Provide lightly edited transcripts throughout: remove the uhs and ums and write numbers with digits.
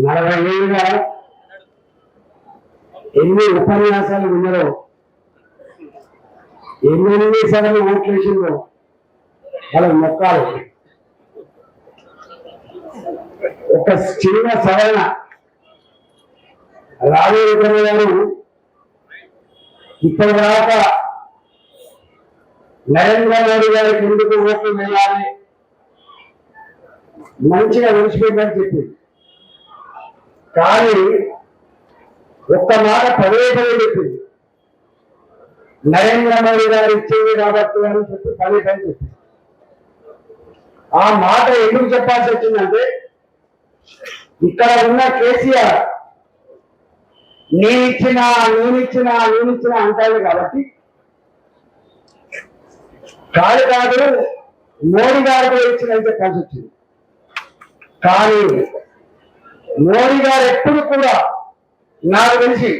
40 ఏళ్ళుగా ఎన్ని ఉపన్యాసాలు విన్నారో, ఎన్ని సార్లు ఓట్లు వేసిందో వాళ్ళ మొక్కాలు. ఒక చిన్న సవరణ రాజేంద్ర గారు ఇప్పటి దాకా నరేంద్ర మోడీ గారికి ఎందుకు ఓట్లు వేయాలి, మంచిగా విడిచిపెట్టని చెప్పింది. కానీ ఒక్క మాట పదే చెప్పింది, నరేంద్ర మోడీ గారు ఇచ్చేది కాబట్టి అని చెప్పి పదే చెప్పింది. ఆ మాట ఎందుకు చెప్పాల్సి వచ్చిందంటే, ఇక్కడ ఉన్న కేసీఆర్ నేనిచ్చినా అంటాడు కాబట్టి కాదు మోడీ గారు కూడా ఇచ్చిందని చెప్పాల్సి వచ్చింది. కానీ మోడీ గారు ఎప్పుడు కూడా నాకు తెలిసి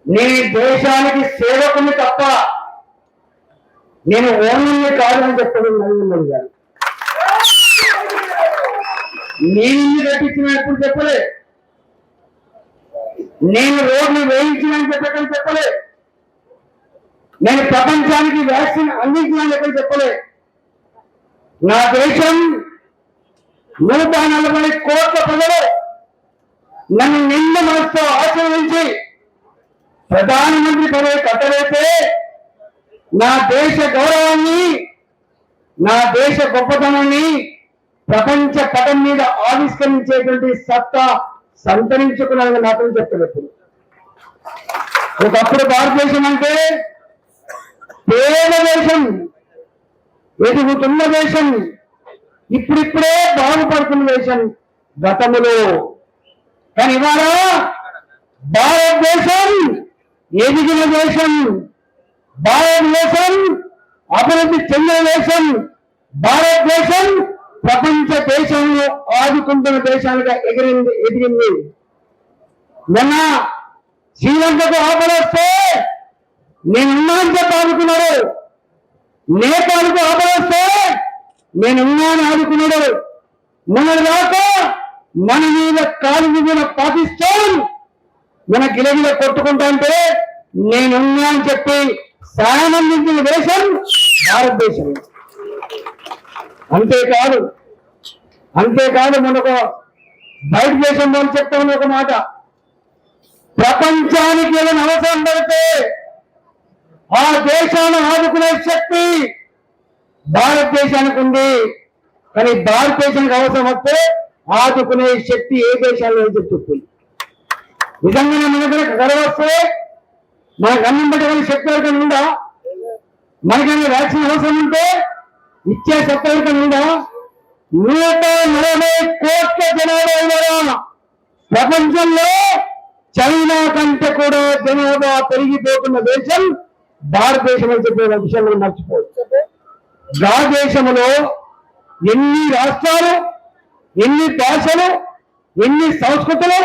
నీ దేశానికి సేవకుని తప్ప నేను ఓన్లీ కాదని చెప్పడం నరేంద్ర మోడీ గారు. నీ ఇల్లు కట్టించిన ఎప్పుడు చెప్పలే, నేను రోడ్లు వేయించినని చెప్పలే, నేను ప్రపంచానికి వ్యాక్సిన్ అందించినని ఎక్కడ చెప్పలే. నా దేశం 140 కోట్ల ప్రజలు నన్ను నిండు మనసుతో ఆశీర్వదించి ప్రధానమంత్రి పదవి కట్టలేతే నా దేశ గౌరవాన్ని, నా దేశ గొప్పతనాన్ని ప్రపంచ పటం మీద ఆవిష్కరించేటువంటి సత్తా సంతరించుకున్నానని మాత్రం చెప్పలేదు. ఒకప్పుడు భారతదేశం అంటే పేద దేశం, ఎదుగుతున్న దేశం, ఇప్పుడిప్పుడే బాగుపడుతున్న దేశం గతంలో. కానీ ఇవాళ భారతదేశం ఎదిగిన దేశం, భారతదేశం అభివృద్ధి చెందిన దేశం, భారతదేశం ప్రపంచ దేశంలో ఆదుకుంటున్న దేశాలుగా ఎదిగింది. మొన్న శ్రీలంకకు ఆపరేస్తే నేనున్నాను చెప్పి ఆదుకున్నాడు, నేపాల్కు ఆపరేస్తే నేనున్నాను ఆదుకున్నాడు. మొన్నటిదాకా మన మీద కాలు దిగిన పాకిస్తాన్ మన గిలగిల కొట్టుకుంటా అంటే నేనున్నా అని చెప్పి సాయం అందించిన దేశం భారతదేశం. అంతేకాదు మనకు బయట దేశం వాళ్ళు చెప్తామని ఒక మాట, ప్రపంచానికి ఏదైనా అవసరం పడితే ఆ దేశాన్ని ఆదుకునే శక్తి భారతదేశానికి ఉంది. కానీ భారతదేశానికి అవసరం వస్తే ఆదుకునే శక్తి ఏ దేశాల్లో చెప్తుంది. నిజంగానే మన దగ్గర గర్వ వస్తే మనకు అన్నం పెట్టగలిగే శక్తి ఎవరికైనా ఉందా? మనకైనా వ్యాక్సిన్ అవసరం ఉంటే ఇచ్చే శక్తి ఎవరికైనా ఉందా? 140 కోట్ల జనాభా ప్రపంచంలో చైనా కంటే కూడా జనాభా పెరిగిపోతున్న దేశం భారతదేశం అని చెప్పే విషయం మనం మర్చిపోవచ్చు. ఆ దేశంలో ఎన్ని రాష్ట్రాలు, ఎన్ని భాషలు, ఎన్ని సంస్కృతులు,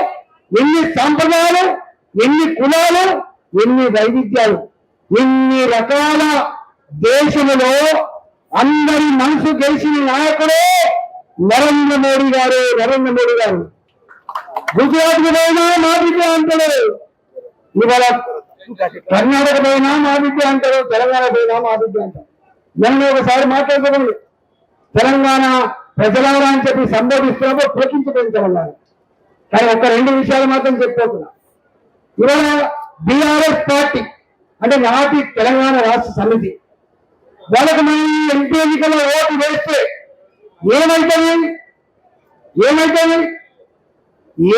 ఎన్ని సాంప్రదాయాలు, ఎన్ని కులాలు, ఎన్ని వైవిధ్యాలు, ఎన్ని రకాల దేశంలో అందరి మనసు గెలిచిన నాయకుడే నరేంద్ర మోడీ గారు. గుజరాత్ పోయినా మా బిడ్డ అంటాడు, ఇవాళ కర్ణాటక పోయినా మా బిడ్డ అంటారు, తెలంగాణ పోయినా మా బిడ్డ అంటారు. నేను ఒకసారి మాట్లాడుకోండి, తెలంగాణ ప్రజలారా అని చెప్పి సంబోధిస్తున్నప్పుడు ప్రోత్సహించగలుగుతామన్నారు. కానీ ఒక 2 విషయాలు మాత్రం చెప్పబోతున్నా. ఇవాళ బీఆర్ఎస్ పార్టీ అంటే నాటి తెలంగాణ రాష్ట్ర సమితి వాళ్ళకి మనం ఎంపీ ఎన్నికల్లో ఓటు వేస్తే ఏమైతుంది?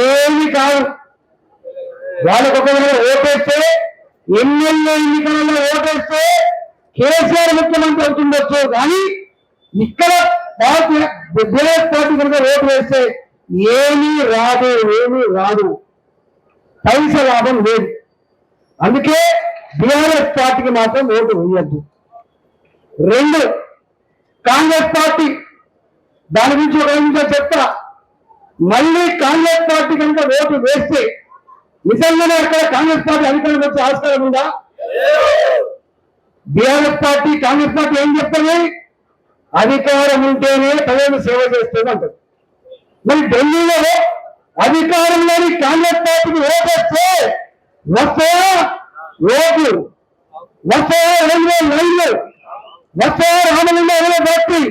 ఏమి కాదు. వాళ్ళకు ఒకవేళ ఓటేస్తే, ఎమ్మెల్యే ఎన్నికలలో ఓటేస్తే కేసీఆర్ ముఖ్యమంత్రి అవుతుండొచ్చు. కానీ ఇక్కడ బీఆర్ఎస్ పార్టీ కనుక ఓటు వేస్తే ఏమీ రాదు, పైస లాభం లేదు. అందుకే బీఆర్ఎస్ పార్టీకి మాత్రం ఓటు వేయద్దు. 2, కాంగ్రెస్ పార్టీ, దాని గురించి ఒక నిమిషం చెప్తా. మళ్ళీ కాంగ్రెస్ పార్టీ కనుక ఓటు వేస్తే నిజంగానే అక్కడ కాంగ్రెస్ పార్టీ అధికారంలోకి వచ్చే ఆస్కారం ఉందా? బీఆర్ఎస్ పార్టీ, కాంగ్రెస్ పార్టీ ఏం చెప్తుంది? అధికారం ఉంటేనే ప్రజలకు సేవ చేస్తుంది అంటారు. మరి ఢిల్లీలో కాంగ్రెస్ పార్టీకి ఓటేస్తే వస్తాయా ఓట్లు, వస్తాయా రైల్వే లైన్లు, వస్తాయా రామలింగ ఫ్యాక్టరీ,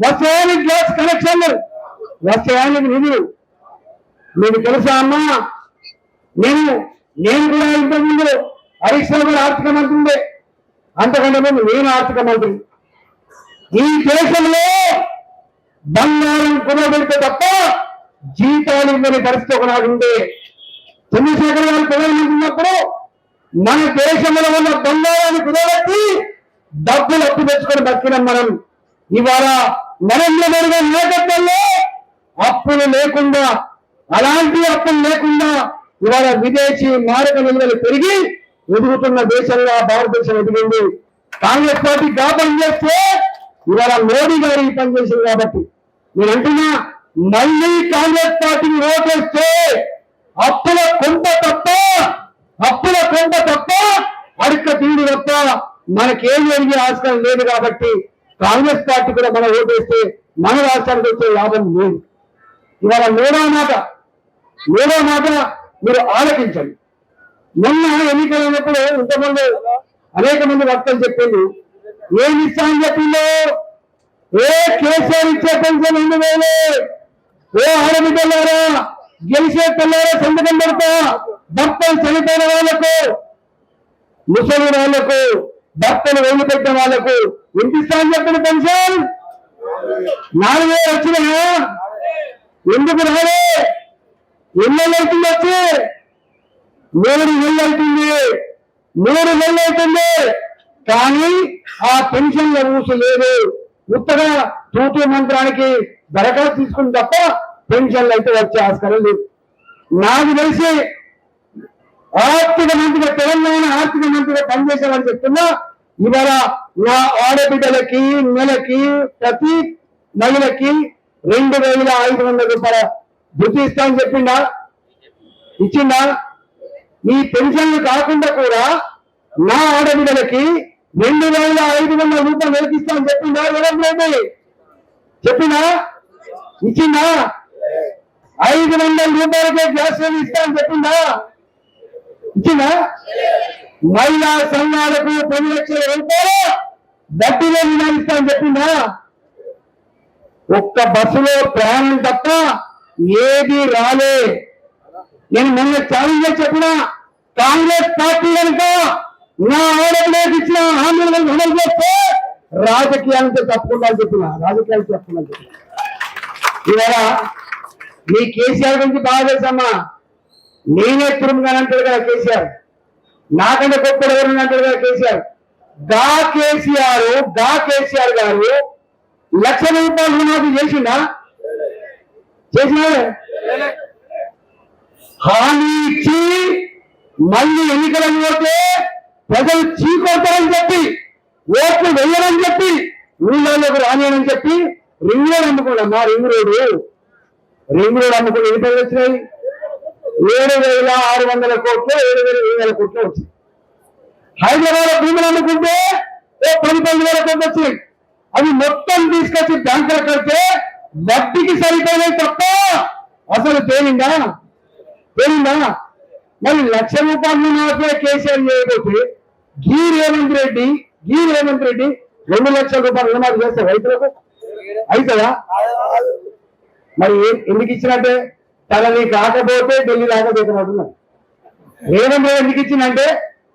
వస్తాయా గ్యాస్ కనెక్షన్లు, వస్తాయా నిధులు? మీకు తెలుసా అమ్మా, నేను కూడా ఇంతకుముందు హరీష్ రావు గారు ఆర్థిక మంత్రి ఉండే, అంతకంటే ముందు నేను ఆర్థిక మంత్రి. ఈ దేశంలో బంగారం కుదరబెడితే తప్ప జీతాలు ఇవ్వని పరిస్థితి ఒకనాడు ఉండే. చంద్రశేఖర్ గారు ప్రధానమంత్రి ఉన్నప్పుడు మన దేశంలో ఉన్న బంగారాన్ని కుదరబెట్టి డబ్బులు అప్పు తెచ్చుకొని బతికినాం మనం. ఇవాళ నరేంద్ర మోడీ గారి నాయకత్వంలో అప్పులు లేకుండా, అలాంటి అప్పులు లేకుండా ఇవాళ విదేశీ మారక విలువలు పెరిగి ఎదుగుతున్న దేశంగా భారతదేశం ఎదిగింది. కాంగ్రెస్ పార్టీ పని చేస్తే ఇవాళ మోడీ గారు ఈ పని చేసింది. కాబట్టి నేను అంటున్నా, మళ్ళీ కాంగ్రెస్ పార్టీని ఓటేస్తే అప్పుల కొంత తప్ప అడుక్క తీరు తప్ప మనకేం జరిగే ఆస్కారం లేదు. కాబట్టి కాంగ్రెస్ పార్టీ కూడా మనం ఓటేస్తే మన రాష్ట్రానికి వచ్చే లాభం లేదు. ఇవాళ మూడో మాట మీరు ఆలోచించండి. మొన్న ఎన్నికలైనప్పుడు ఇంతమంది అనేక మంది వక్తలు చెప్పింది, ఏమి ఇస్తామని చెప్పిందో, కేసీఆర్ ఇచ్చే పెన్షన్ 2000, ఆడబిడ్డలారా గెలిచే పిల్లారా సంతకం పెడతా, భర్తలు చనిపోయిన వాళ్లకు, ముసలి వాళ్లకు, భర్తలు వదిలిపెట్టిన వాళ్లకు ఎంత ఇస్తామని చెప్పిన పెన్షన్ 4000 వచ్చినా ఎందుకు రాలే? ఎన్నెళ్ళు అవుతుంది వచ్చి? 3 నెలలు అవుతుంది. కానీ ఆ పెన్షన్ల ఊసు లేదు. ఉత్తగా తూతూ మంత్రానికి దరఖాస్తు తీసుకుని తప్ప పెన్షన్లు అయితే వచ్చే ఆస్కారం లేదు. నాకు తెలిసి ఆర్థిక మంత్రిగా, తెలంగాణ ఆర్థిక మంత్రిగా పనిచేశామని చెప్తున్నా. ఇవాళ నా ఆడబిడ్డలకి నెలకి ప్రతి మహిళకి 2500 రూపాయల భృతి ఇస్తామని చెప్పిండా? ఇచ్చిందా? ఈ పెన్షన్లు కాకుండా కూడా నా ఆడబిడ్డలకి 2500 రూపాయలు నెలకి ఇస్తామని చెప్పిందా? ఎవరు చెప్పిందా? ఇచ్చిందా? 500 రూపాయలకే గ్యాస్ ఇస్తామని చెప్పిందా? ఇచ్చిందా? మహిళా సంఘాలకు 10 లక్షల రూపాయలు వడ్డీలో రుణాలు ఇస్తామని చెప్పిందా? ఒక్క బస్సులో ప్రయాణం తప్ప ఏది రాలే. నేను మొన్న ఛాలెంజ్ చెప్పిన, కాంగ్రెస్ పార్టీ కనుక నా ఆడపిల్లకి ఇచ్చిన హామీలను అమలు చేస్తే రాజకీయాలతో తప్పకుండా చెప్పిన. ఇవాళ మీ కేసీఆర్ గురించి బాగా తెలుసమ్మా. నేనే తురుముగానే అంటాడు కదా కేసీఆర్, నాకంటే గొప్ప ఎవరు అంటాడు కదా కేసీఆర్. గా కేసీఆర్ గారు 1,00,000 రూపాయలు రుణాలు చేసినా? హామీ ఇచ్చి మళ్ళీ ఎన్నికలను పోతే ప్రజలు చీకొడతారని చెప్పి, ఓట్లు వెయ్యరని చెప్పి, ఊళ్ళోకి రానియని చెప్పి రింగ్ రోడ్ అమ్ముకున్నాం. మా రింగ్ రోడ్ అమ్ముకుని ఎన్ని పనులు వచ్చినాయి? 7,600 కోట్లు, 7,000 కోట్లు వచ్చింది. హైదరాబాద్ భూములు అమ్ముకుంటే 10,000 కోట్లు వచ్చినాయి. అవి మొత్తం తీసుకొచ్చి బ్యాంకులో కడితే వడ్డీకి సరిపోయినాయి తప్ప అసలు తేలిందా? మరి 1,00,000 రూపాయలు మాత్రమే కేసీఆర్ చేయకపోతే గీ రేవంత్ రెడ్డి 2 లక్షల రూపాయలు రుణమాఫీ చేస్తే రైతులకు అవుతుందా? మరి ఎందుకు ఇచ్చినట్టే? తనని కాకపోతే ఢిల్లీ రాకపోతున్నాడు. రేవంత్ రెడ్డి ఎందుకు ఇచ్చిందంటే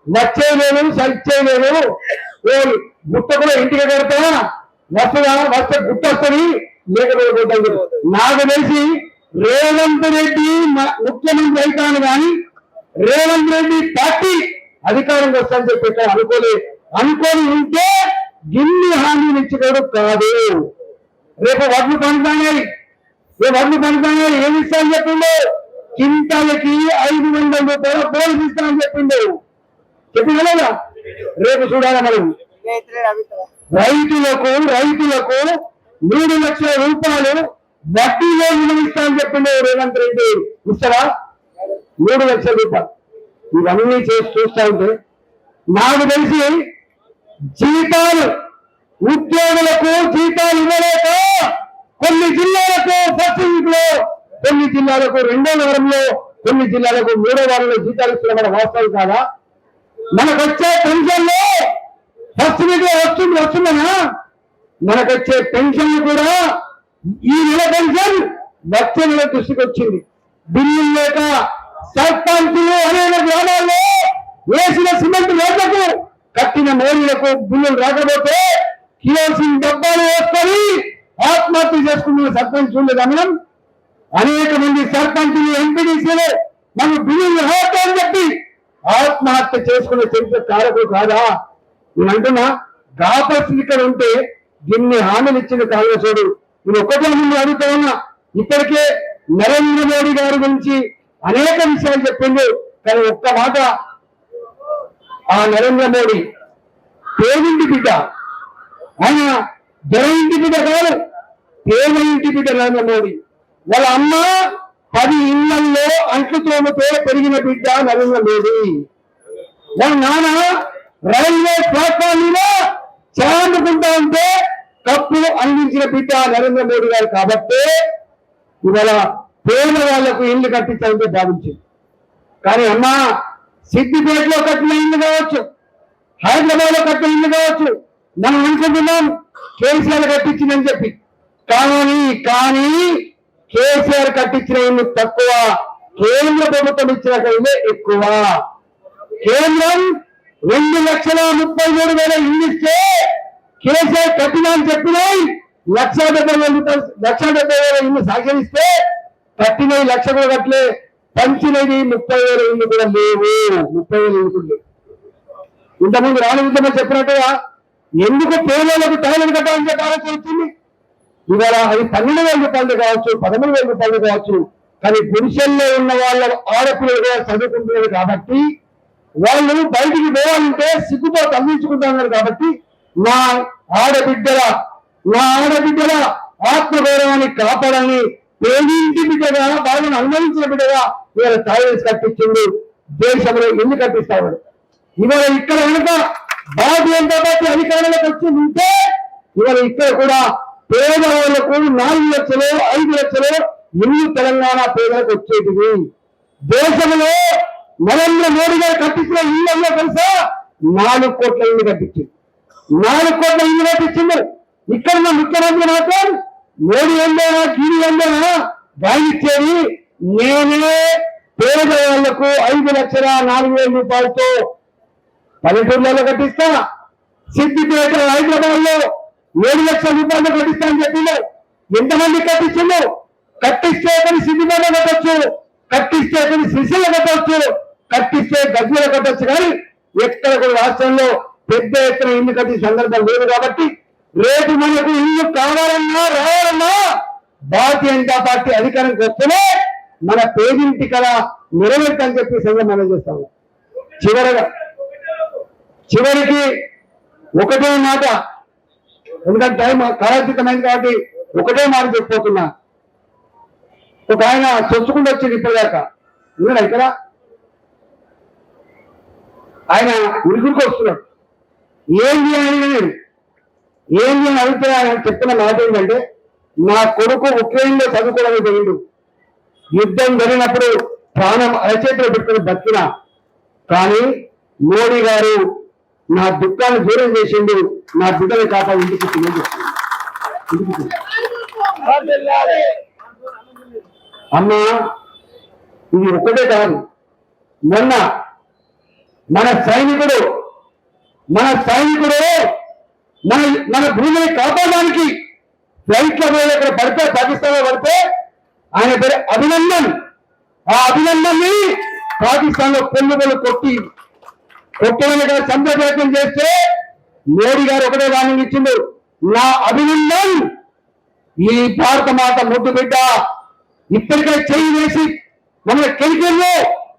వచ్చేయలేదు, సరిచేయలేదు, గుట్ట కూడా ఇంటికి కడతా వస్తే గుట్ట వస్తుంది, లేకపోతే నాకు తెలిసి రేవంత్ రెడ్డి ముఖ్యమంత్రి అవుతాను కానీ రేవంత్ రెడ్డి పార్టీ అధికారంకి వస్తానని చెప్పి అనుకోని ఉంటే గిన్ని హామీలు ఇచ్చేవాడు కాదు. రేపు వడ్లు పండుతాయి, ఏమి ఇస్తానని చెప్పిండు? కింటాలకి 500 రూపాయలు పోలీసు ఇస్తానని చెప్పిండు లేదా? రేపు చూడాలి మనం. రైతులకు 3 లక్షల రూపాయలు వడ్డీలో రుణం ఇస్తానని చెప్పిండు రేవంత్ రెడ్డి. ఇస్తారా? 3 లక్షల రూపాయలు. ఇవన్నీ చేసి చూస్తా ఉంటే నాకు తెలిసి ఉద్యోగులకు జీతాలు ఇవ్వలేక కొన్ని జిల్లాలకు ఫస్ట్ వీక్ లో, కొన్ని జిల్లాలకు 2వ వారంలో కొన్ని జిల్లాలకు 3వ వారంలో జీతాలు ఇస్తున్న వాస్తవం కాదా? మనకొచ్చే పెన్షన్లు ఫస్ట్ వస్తుందనా? మనకొచ్చే పెన్షన్ కూడా ఈ నెల పెన్షన్ వచ్చే నెల దృష్టికి వచ్చింది. బిల్లులు లేక సర్పంచులు అనేక గ్రామాల్లో వేసిన సిమెంట్ రోడ్లకు కట్టిన మోరీలకు బిల్లులు రాకపోతే కిరోసిన్ డబ్బాలు వేసుకొని ఆత్మహత్య చేసుకున్న సర్పంచ్ గమనం. అనేక మంది సర్పంచులు ఎంపీడీసీలు మనం బిల్లులు రావద్దని చెప్పి ఆత్మహత్య చేసుకునే చరిత్ర కారకులు కాదా? నేను అంటున్నా, గా పరిస్థితి ఇక్కడ ఉంటే దీన్ని హామీలు ఇచ్చిన కాంగ్రెసుడు. నేను ఒక్కటే ముందు అడుగుతా ఉన్నా, ఇప్పటికే నరేంద్ర మోడీ గారి గురించి అనేక విషయాలు చెప్పింది. కానీ ఒక్క మాట, ఆ నరేంద్ర మోడీ పేదింటి బిడ్డ, ఆయన జన ఇంటి బిడ్డ కాదు, పేద ఇంటి బిడ్డ నరేంద్ర మోడీ. వాళ్ళ అమ్మ 10 ఇళ్లలో అంట్లు తోముతో పెరిగిన బిడ్డ నరేంద్ర మోడీ. వాళ్ళ నాన్న రైల్వే ప్లాట్ఫామ్ మీద చేరుకుంటా ఉంటే కప్పులు అందించిన బిడ్డ నరేంద్ర మోడీ గారు. కాబట్టి ఇవాళ పేద వాళ్లకు ఇల్లు కట్టించాలంటే భావించింది. కానీ అమ్మా, సిద్దిపేటలో కట్టిన ఇల్లు కావచ్చు, హైదరాబాద్ లో కట్టిన ఇల్లు కావచ్చు, మనం అనుకుంటున్నాం కేసీఆర్ కట్టించిందని చెప్పి. కానీ కేసీఆర్ కట్టించిన ఇల్లు తక్కువ, కేంద్ర ప్రభుత్వం ఇచ్చిన ఇల్లే ఎక్కువ. కేంద్రం 2,33,000 ఇల్లు ఇస్తే కేసీఆర్ కట్టినా అని చెప్పినాయి 1,70,000 ఇల్లు శాంక్షన్ ఇస్తే కట్టినవి 1,00,000 కూడా కట్టలే, పంచినవి 30,000 ఇల్లు కూడా లేవు. 30,000 ఇల్లు కూడా లేవు. ఇంతకుముందు రాణిద్దామని చెప్పినట్టుగా ఎందుకు పేదలకు టైలర్ కట్టాలని చెప్పి ఆలోచన వచ్చింది. ఇవాళ అది 12,000 రూపాయలు కావచ్చు, 13,000 రూపాయలు కావచ్చు. కానీ గుడిసెల్లో ఉన్న వాళ్ళ ఆడపిల్లలు కూడా చదువుకుంటున్నారు కాబట్టి వాళ్ళు బయటికి పోవాలంటే సిగ్గుతో తగ్గించుకుంటున్నారు. కాబట్టి నా ఆడబిడ్డల ఆత్మగౌరవాన్ని కాపాడాలని పేదింటి బిడ్డగా, బాగా అనుభవించిన బిడ్డగా ఇవాళ టైలర్స్ కట్టించింది. దేశంలో ఎన్ని కట్టిస్తాడు? ఇవాళ ఇక్కడ కనుక భారతీయ జనతా పార్టీ అధికారంలోకి వచ్చి ఉంటే ఇవాళ ఇక్కడ కూడా పేదవాళ్లకు 4 లక్షలు 5 లక్షలు ఇల్లు తెలంగాణ పేదలకు వచ్చేటివి. దేశంలో నరేంద్ర మోడీ గారు కట్టించిన ఇళ్ళల్లో తెలుసా 4 కోట్ల ఇల్లు కట్టించింది. 4 కోట్ల ఇల్లు కట్టించింది. ఇక్కడ ఉన్న ముఖ్యమంత్రి మాత్రం మోడీ ఏందైనా కీడి ఏందైనా గాయనిచ్చేది నేనే పేదవాళ్లకు 5,04,000 రూపాయలతో పల్లెటూర్లలో కట్టిస్తా, సిద్దిపేట హైదరాబాద్ లో 7 లక్షల రూపాయలు కట్టిస్తా అని చెప్పిండు. ఎంతమంది కట్టించిండు? కట్టిస్తే కొన్ని సిద్దిపేట కట్టొచ్చు, కట్టిస్తే కొన్ని శ్రీశైల కట్టవచ్చు, కట్టిస్తే గజ్వేల కట్టొచ్చు. కానీ ఎక్కడ కూడా రాష్ట్రంలో పెద్ద ఎత్తున ఇల్లు కట్టిన సందర్భం లేదు. కాబట్టి రేపు మనకు ఇల్లు కావాలన్నా రావాలన్నా భారతీయ జనతా పార్టీ అధికారానికి వస్తేనే మన పేదింటి కళ నెరవేర్తని చెప్పి సంఘం మనం చేస్తాము. చివరికి ఒకటే మాట, ఎందుకంటే టైం కాలాతీతమైంది కాబట్టి ఒకటే మాట చెప్పిపోతున్నా. ఒక ఆయన చొచ్చుకుంటూ వచ్చింది ఇప్పటిదాకా ఉన్నాడు ఇక్కడ, ఆయన ఉరికురికి వస్తున్నాడు. ఏంటి అని అడిగితే ఆయన చెప్తున్న మాట ఏంటంటే, నా కొడుకు ఉక్రెయిన్లో చదువుకోవడానికి పోయిండు, యుద్ధం జరిగినప్పుడు ప్రాణం అరచేతిలో పెట్టుకుని బతికినా, కానీ మోడీ గారు నా దుఃఖాన్ని దూరం చేసిండు, నా బిడ్డని కాపాడు ఇంటికి అమ్మా. ఇది ఒక్కటే కాదు, మొన్న మన సైనికుడు మన భూమిని కాపాడడానికి ఫ్లైట్ లో ఇక్కడ పడితే, పాకిస్తాన్ లో పడితే ఆయన పేరు అభినందన్. ఆ అభినందన్ని పాకిస్తాన్ లో పొల్లుగలు కొట్టడానికి చంద్ర ప్రయత్నం చేస్తే మోడీ గారు ఒకటే వార్నింగ్ ఇచ్చిండు, నా అభినందన్ ఈ భారత మాత ముద్దు బిడ్డ ఇప్పటికే చేయి వేసి మమ్మల్ని కెలికల్లో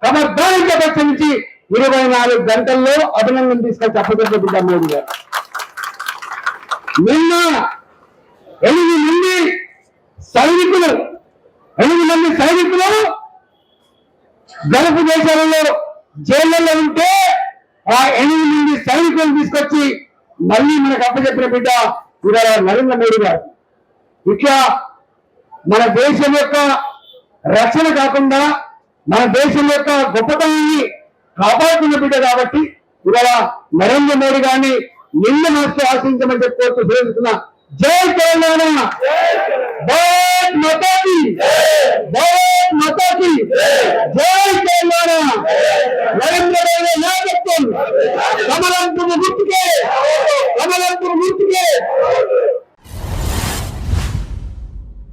కమర్దానికి ప్రశ్నించి 24 గంటల్లో అభినందన తీసుకొచ్చి అప్పచెప్పే బిడ్డ మోడీ గారు. నిన్న 8 మంది సైనికులు గల్ఫ్ దేశాలలో జైళ్లలో ఉంటే ఆ 8 మంది సైనికులను తీసుకొచ్చి మళ్ళీ మనకు అప్పచెప్పిన బిడ్డ ఇవాళ నరేంద్ర మోడీ గారు. ఇట్లా మన దేశం యొక్క రక్షణ కాకుండా మన దేశం యొక్క గొప్పతనాన్ని కాపాడుతున్న బిడ్డ కాబట్టి ఇవాళ నరేంద్ర మోడీ గారిని నిన్న మనసు ఆశించమని చెప్పుకోవచ్చు తెలుస్తున్నా. జై తెలంగాణ, భారత్ మాతాకి, భారత్ మాతాకి, జై తెలంగాణ. నరేంద్ర మోడీ నాయకత్వం, కమలంపూర్ గుర్తుకే, కమలంపూర్ గుర్తుకే.